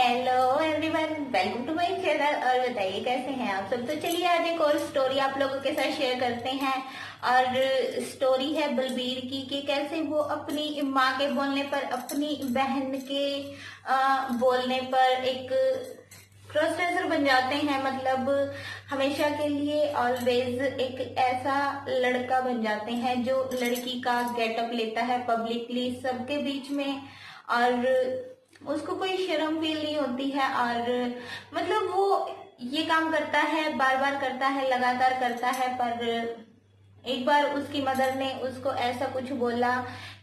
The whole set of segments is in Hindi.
Hello everyone, welcome to my channel. और बताइए कैसे हैं आप सब। तो चलिए आज एक और स्टोरी आप लोगों के साथ शेयर करते हैं। और स्टोरी है बलबीर की कि कैसे वो अपनी माँ के बोलने पर, अपनी बहन के बोलने पर एक क्रॉस ड्रेसर बन जाते हैं। मतलब हमेशा के लिए ऑलवेज एक ऐसा लड़का बन जाते हैं जो लड़की का गेटअप लेता है पब्लिकली सबके बीच में, और उसको कोई शर्म फील नहीं होती है। और मतलब वो ये काम करता है, बार बार करता है, लगातार करता है। पर एक बार उसकी मदर ने उसको ऐसा कुछ बोला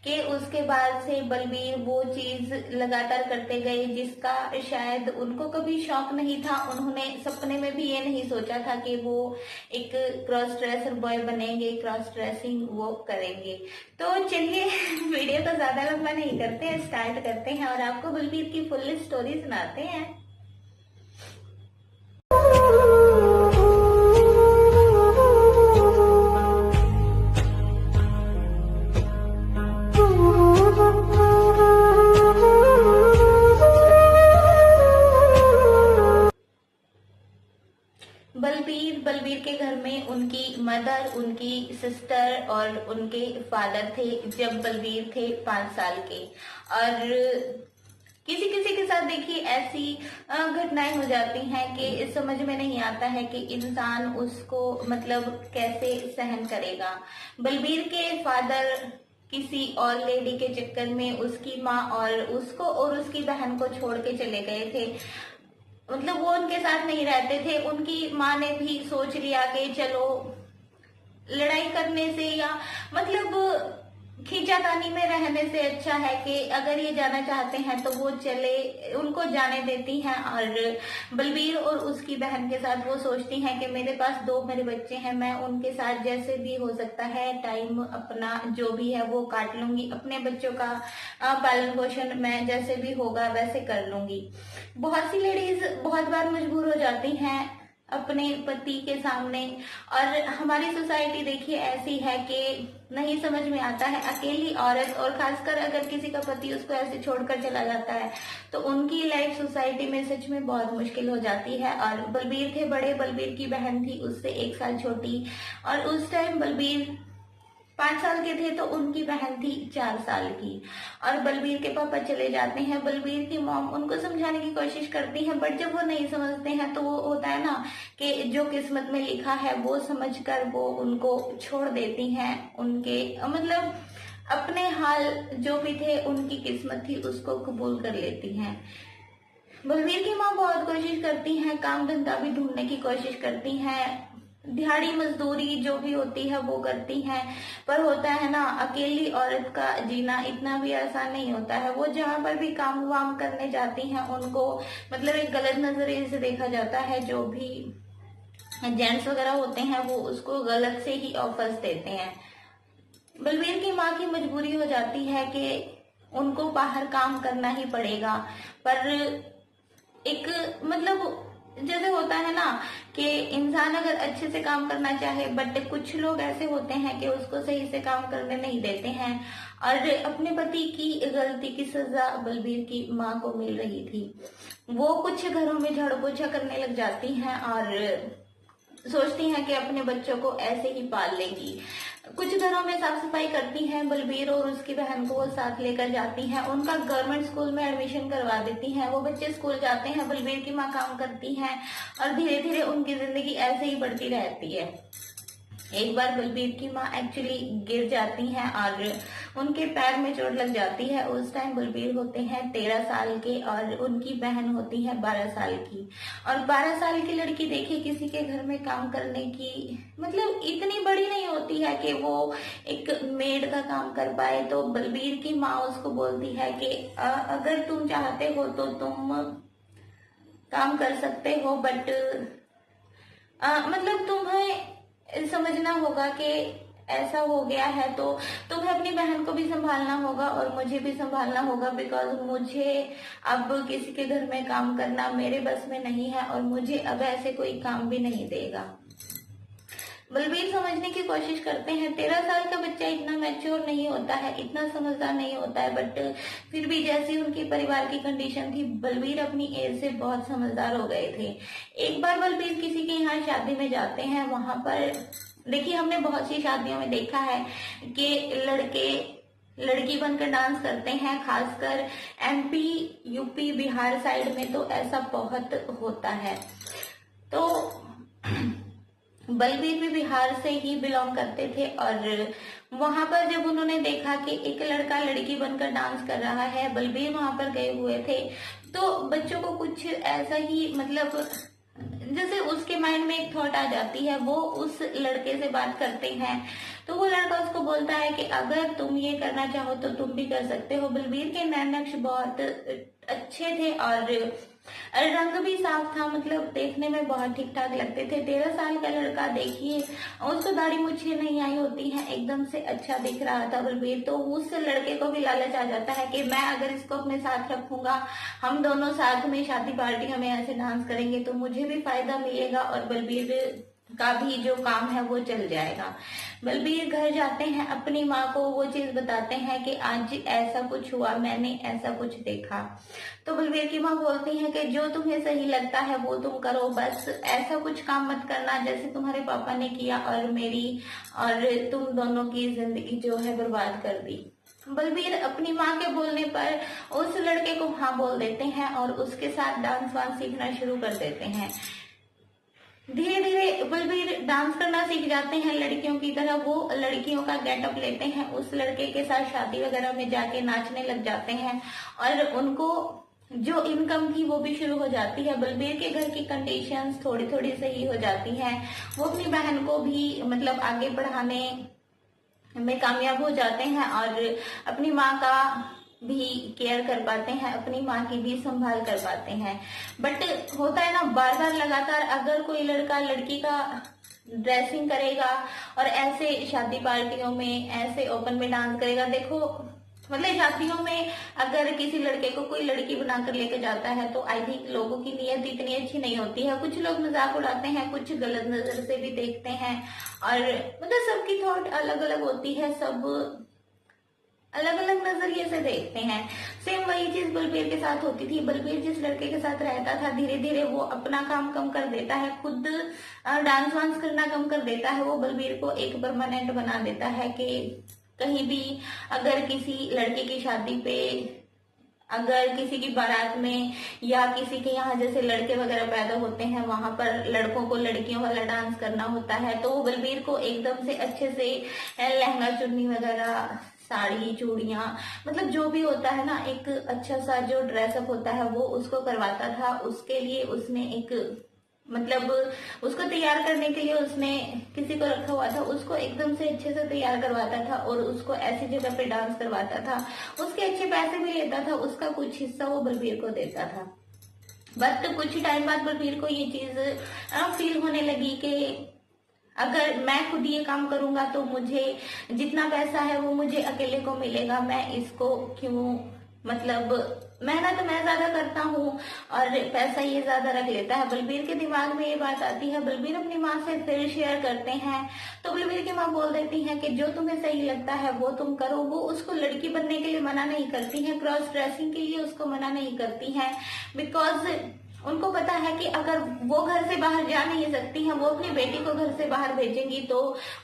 कि उसके बाद से बलबीर वो चीज लगातार करते गए जिसका शायद उनको कभी शौक नहीं था। उन्होंने सपने में भी ये नहीं सोचा था कि वो एक क्रॉस ड्रेसर बॉय बनेंगे, क्रॉस ड्रेसिंग वो करेंगे। तो चलिए वीडियो को ज्यादा लंबा नहीं करते हैं, स्टार्ट करते हैं और आपको बलबीर की फुल स्टोरी सुनाते हैं। बलबीर के घर में उनकी मदर, उनकी सिस्टर और उनके फादर थे जब बलबीर थे 5 साल के। और किसी किसी के साथ देखिए ऐसी घटनाएं हो जाती हैं कि समझ में नहीं आता है कि इंसान उसको मतलब कैसे सहन करेगा। बलबीर के फादर किसी और लेडी के चक्कर में उसकी माँ और उसको और उसकी बहन को छोड़ के चले गए थे। मतलब वो उनके साथ नहीं रहते थे। उनकी माँ ने भी सोच लिया कि चलो लड़ाई करने से या मतलब खींचातानी में रहने से अच्छा है कि अगर ये जाना चाहते हैं तो वो चले, उनको जाने देती हैं। और बलबीर और उसकी बहन के साथ वो सोचती हैं कि मेरे पास 2 मेरे बच्चे हैं, मैं उनके साथ जैसे भी हो सकता है टाइम अपना जो भी है वो काट लूंगी, अपने बच्चों का पालन पोषण मैं जैसे भी होगा वैसे कर लूंगी। बहुत सी लेडीज बहुत बार मजबूर हो जाती हैं अपने पति के सामने। और हमारी सोसाइटी देखिए ऐसी है कि नहीं समझ में आता है अकेली औरत, और खासकर अगर किसी का पति उसको ऐसे छोड़कर चला जाता है तो उनकी लाइफ सोसाइटी में सच में बहुत मुश्किल हो जाती है। और बलबीर थे बड़े, बलबीर की बहन थी उससे 1 साल छोटी, और उस टाइम बलबीर 5 साल के थे तो उनकी बहन थी 4 साल की। और बलबीर के पापा चले जाते हैं, बलबीर की मॉम उनको समझाने की कोशिश करती है, बट जब वो नहीं समझते हैं तो वो होता है ना कि जो किस्मत में लिखा है वो समझकर वो उनको छोड़ देती हैं। उनके मतलब अपने हाल जो भी थे, उनकी किस्मत थी उसको कबूल कर लेती हैं। बलबीर की माँ बहुत कोशिश करती हैं, काम धंधा भी ढूंढने की कोशिश करती हैं, दिहाड़ी मजदूरी जो भी होती है वो करती हैं। पर होता है ना अकेली औरत का जीना इतना भी आसान नहीं होता है। वो जहाँ पर भी काम वाम करने जाती हैं उनको मतलब एक गलत नजरिए से देखा जाता है। जो भी जेंट्स वगैरह होते हैं वो उसको गलत से ही ऑफर्स देते हैं। बलबीर की माँ की मजबूरी हो जाती है कि उनको बाहर काम करना ही पड़ेगा। पर एक मतलब जैसे होता है ना कि इंसान अगर अच्छे से काम करना चाहे, बट कुछ लोग ऐसे होते हैं कि उसको सही से काम करने नहीं देते हैं। और अपने पति की गलती की सजा बलबीर की माँ को मिल रही थी। वो कुछ घरों में झाड़ू पोछा करने लग जाती हैं और सोचती हैं कि अपने बच्चों को ऐसे ही पाल लेंगी। कुछ घरों में साफ सफाई करती हैं बलबीर और उसकी बहन को वो साथ लेकर जाती हैं, उनका गवर्नमेंट स्कूल में एडमिशन करवा देती हैं। वो बच्चे स्कूल जाते हैं, बलबीर की माँ काम करती हैं और धीरे धीरे उनकी जिंदगी ऐसे ही बढ़ती रहती है। एक बार बलबीर की माँ एक्चुअली गिर जाती हैं और उनके पैर में चोट लग जाती है। उस टाइम बलबीर होते हैं 13 साल के और उनकी बहन होती है 12 साल की। और 12 साल की लड़की देखिए किसी के घर में काम करने की मतलब इतनी बड़ी नहीं होती है कि वो एक मेड का काम कर पाए। तो बलबीर की माँ उसको बोलती है कि अगर तुम चाहते हो तो तुम काम कर सकते हो, बट मतलब तुम्हें समझना होगा कि ऐसा हो गया है तो तुम्हें अपनी बहन को भी संभालना होगा और मुझे भी संभालना होगा, बिकॉज मुझे अब किसी के घर में काम करना मेरे बस में नहीं है और मुझे अब ऐसे कोई काम भी नहीं देगा। बलबीर समझने की कोशिश करते हैं। 13 साल का बच्चा इतना मैच्योर नहीं होता है, इतना समझदार नहीं होता है, बट फिर भी जैसी उनकी परिवार की कंडीशन थी, बलबीर अपनी एज से बहुत समझदार हो गए थे। एक बार बलबीर किसी के यहाँ शादी में जाते हैं। वहां पर देखिए, हमने बहुत सी शादियों में देखा है कि लड़के लड़की बनकर डांस करते हैं, खासकर एमपी, यूपी, बिहार साइड में तो ऐसा बहुत होता है। तो बलबीर भी बिहार से ही बिलोंग करते थे, और वहां पर जब उन्होंने देखा कि एक लड़का लड़की बनकर डांस कर रहा है, बलबीर वहां पर गए हुए थे, तो बच्चों को कुछ ऐसा ही, मतलब जैसे उसके माइंड में एक थॉट आ जाती है, वो उस लड़के से बात करते हैं, तो वो लड़का उसको बोलता है कि अगर तुम ये करना चाहो तो तुम भी कर सकते हो। बलबीर के नैन नक्श बहुत अच्छे थे और रंग भी साफ था, मतलब देखने में बहुत ठीक ठाक लगते थे। 13 साल का लड़का, देखिए उसको दाढ़ी मुच्छे नहीं आई होती है, एकदम से अच्छा दिख रहा था बलबीर। तो उस लड़के को भी लालच आ जाता है कि मैं अगर इसको अपने साथ रखूंगा, हम दोनों साथ में शादी पार्टियों में ऐसे डांस करेंगे तो मुझे भी फायदा मिलेगा और बलबीर का भी जो काम है वो चल जाएगा। बलबीर घर जाते हैं, अपनी माँ को वो चीज बताते हैं कि आज ऐसा कुछ हुआ, मैंने ऐसा कुछ देखा। तो बलबीर की माँ बोलती है कि जो तुम्हें सही लगता है वो तुम करो, बस ऐसा कुछ काम मत करना जैसे तुम्हारे पापा ने किया और मेरी और तुम दोनों की जिंदगी जो है बर्बाद कर दी। बलबीर अपनी माँ के बोलने पर उस लड़के को हाँ बोल देते हैं और उसके साथ डांस वांस सीखना शुरू कर देते हैं। धीरे धीरे बलबीर डांस करना सीख जाते हैं लड़कियों की तरह। वो लड़कियों का गेटअप लेते हैं, उस लड़के के साथ शादी वगैरह में जाके नाचने लग जाते हैं और उनको जो इनकम थी वो भी शुरू हो जाती है। बलबीर के घर की कंडीशंस थोड़ी थोड़ी सही हो जाती हैं। वो अपनी बहन को भी मतलब आगे बढ़ाने में कामयाब हो जाते हैं और अपनी माँ का भी केयर कर पाते हैं, अपनी माँ की भी संभाल कर पाते हैं। बट होता है ना, बार बार लगातार अगर कोई लड़का लड़की का ड्रेसिंग करेगा और ऐसे शादी पार्टियों में ऐसे ओपन में डांस करेगा, देखो मतलब शादियों में अगर किसी लड़के को कोई लड़की बनाकर लेके जाता है तो आई थिंक लोगों की नीयत इतनी अच्छी नहीं होती है। कुछ लोग मजाक उड़ाते हैं, कुछ गलत नजर से भी देखते हैं और मतलब सबकी थॉट अलग अलग होती है, सब अलग अलग नजरिए से देखते हैं। सेम वही चीज बलबीर के साथ होती थी। बलबीर जिस लड़के के साथ रहता था, धीरे धीरे वो अपना काम कम कर देता है, खुद डांस वांस करना कम कर देता है। वो बलबीर को एक परमानेंट बना देता है कि कहीं भी अगर किसी लड़के की शादी पे, अगर किसी की बारात में या किसी के यहाँ जैसे लड़के वगैरह पैदा होते हैं, वहां पर लड़कों को लड़कियों वाला डांस करना होता है, तो वो बलबीर को एकदम से अच्छे से लहंगा चुन्नी वगैरह, साड़ी, चूड़ियां, मतलब जो भी होता है ना, एक अच्छा सा जो ड्रेसअप होता है वो उसको करवाता था। उसके लिए उसने एक मतलब उसको तैयार करने के लिए उसने किसी को रखा हुआ था, उसको एकदम से अच्छे से तैयार करवाता था और उसको ऐसी जगह पे डांस करवाता था। उसके अच्छे पैसे भी लेता था, उसका कुछ हिस्सा वो बलबीर को देता था। बट कुछ टाइम बाद बलबीर को ये चीज फील होने लगी कि अगर मैं खुद ये काम करूंगा तो मुझे जितना पैसा है वो मुझे अकेले को मिलेगा, मैं इसको क्यों, मतलब मेहनत मैं ज्यादा करता हूँ और पैसा ये ज्यादा रख लेता है। बलबीर के दिमाग में ये बात आती है। बलबीर अपनी माँ से फिर शेयर करते हैं तो बलबीर की माँ बोल देती है कि जो तुम्हें सही लगता है वो तुम करो। वो उसको लड़की बनने के लिए मना नहीं करती है, क्रॉस ड्रेसिंग के लिए उसको मना नहीं करती है, बिकॉज उनको पता है कि अगर वो घर से बाहर जा नहीं सकती हैं, वो अपनी बेटी को घर से बाहर भेजेंगी तो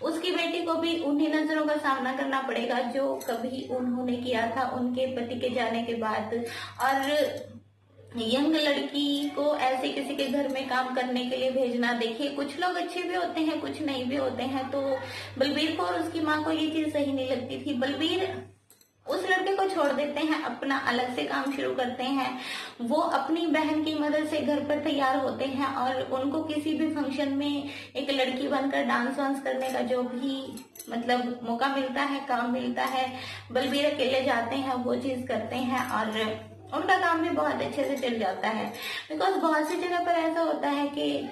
उसकी बेटी को भी उन्हीं नजरों का सामना करना पड़ेगा जो कभी उन्होंने किया था उनके पति के जाने के बाद। और यंग लड़की को ऐसे किसी के घर में काम करने के लिए भेजना, देखिए कुछ लोग अच्छे भी होते हैं, कुछ नहीं भी होते हैं। तो बलबीर को और उसकी माँ को ये चीज सही नहीं लगती थी। बलबीर उस लड़के को छोड़ देते हैं, अपना अलग से काम शुरू करते हैं। वो अपनी बहन की मदद से घर पर तैयार होते हैं और उनको किसी भी फंक्शन में एक लड़की बनकर डांस वांस करने का जो भी मतलब मौका मिलता है, काम मिलता है, बलबीर अकेले जाते हैं, वो चीज करते हैं और उनका काम भी बहुत अच्छे से चल जाता है। बिकॉज बहुत सी जगह पर ऐसा होता है कि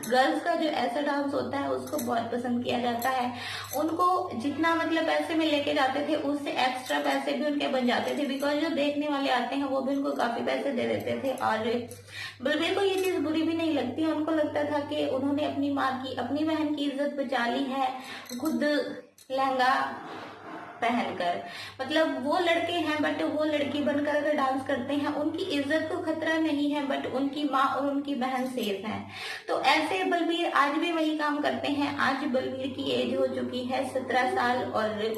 गर्ल्स का जो ऐसा डांस होता है उसको बहुत पसंद किया जाता है। उनको जितना मतलब पैसे में लेके जाते थे उससे एक्स्ट्रा पैसे भी उनके बन जाते थे, बिकॉज जो देखने वाले आते हैं वो भी उनको काफी पैसे दे देते थे। और बलबीर को ये चीज बुरी भी नहीं लगती, उनको लगता था कि उन्होंने अपनी माँ की, अपनी बहन की इज्जत बचा ली है खुद लहंगा पहनकर। मतलब वो लड़के हैं बट वो लड़की बनकर अगर डांस करते हैं उनकी इज्जत को खतरा नहीं है, बट उनकी माँ और उनकी बहन सेफ हैं। तो ऐसे बलबीर आज भी वही काम करते हैं। आज बलबीर की एज हो चुकी है 17 साल और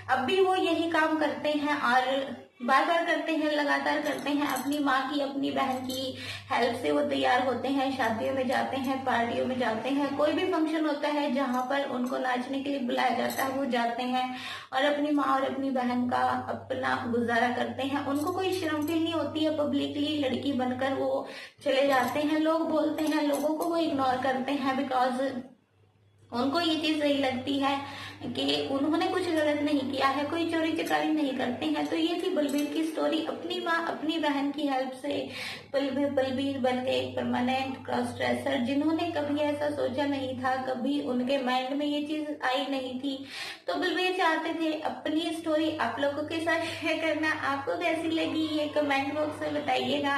अब भी वो यही काम करते हैं और बार बार करते हैं, लगातार करते हैं। अपनी माँ की, अपनी बहन की हेल्प से वो तैयार होते हैं, शादियों में जाते हैं, पार्टियों में जाते हैं, कोई भी फंक्शन होता है जहाँ पर उनको नाचने के लिए बुलाया जाता है वो जाते हैं और अपनी माँ और अपनी बहन का अपना गुजारा करते हैं। उनको कोई शर्म फील नहीं होती है, पब्लिकली लड़की बनकर वो चले जाते हैं। लोग बोलते हैं, लोगों को वो इग्नोर करते हैं, बिकॉज उनको ये चीज सही लगती है कि उन्होंने कुछ गलत नहीं किया है, कोई चोरी चकारी नहीं करते हैं। तो ये थी बलबीर की स्टोरी। अपनी माँ, अपनी बहन की हेल्प से बलबीर बन गए एक परमानेंट क्रॉस ड्रेसर, जिन्होंने कभी ऐसा सोचा नहीं था, कभी उनके माइंड में ये चीज आई नहीं थी। तो बलबीर चाहते थे अपनी स्टोरी आप लोगों के साथ शेयर करना। आपको कैसी लगी ये कमेंट बॉक्स में बताइएगा।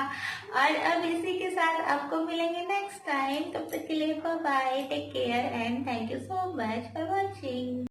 और अब इसी के साथ आपको मिलेंगे नेक्स्ट टाइम, तब तक के लिए bye bye, take care and thank you so much for watching.